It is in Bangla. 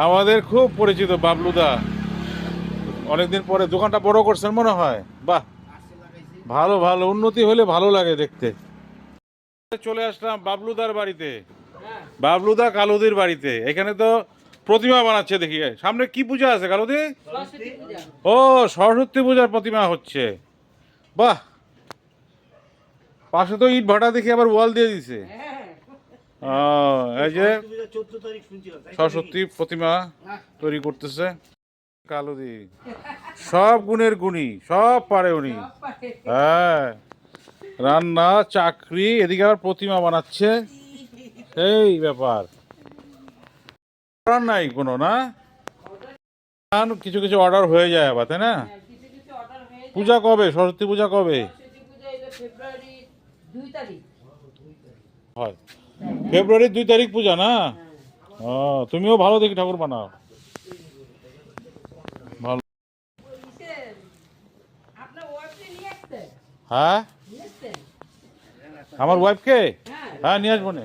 আমাদের খুব পরিচিত বাবলুদা, অনেকদিন পরে দোকানটা বড় করছেন মনে হয়। বাহ, ভালো ভালো, উন্নতি হলে ভালো লাগে দেখতে। চলে আসলাম বাবলুদার বাড়িতে, বাবলুদা কালুদির বাড়িতে। এখানে তো প্রতিমা বানাচ্ছে দেখি। সামনে কি পূজা আছে কালুদি? ও, সরস্বতী পূজার প্রতিমা হচ্ছে। বাহ, পাশে তো ইট ভাটা দেখি আবার ওয়াল দিয়ে দিছে। এই যে সরস্বতী প্রতিমা তৈরি করতেছে কালুদি। সব গুণের গুণী, সব পারে উনি। হ্যাঁ, রান্না, চাকরি, এদিকে আবার প্রতিমা বানাচ্ছে। সেই ব্যাপার, অর্ডার নাই কোনো না? কিছু কিছু অর্ডার হয়ে যায় আবার, তাই না? পূজা কবে? সরস্বতী পূজা কবে হয়? ফেব্রুয়ারির 2 তারিখ পূজা না? ও, তুমিও ভালো দেখি ঠাকুর বানাও। ভালো। হ্যাঁ, আমার ওয়াইফকে? হ্যাঁ, নিয়ে আসবো না।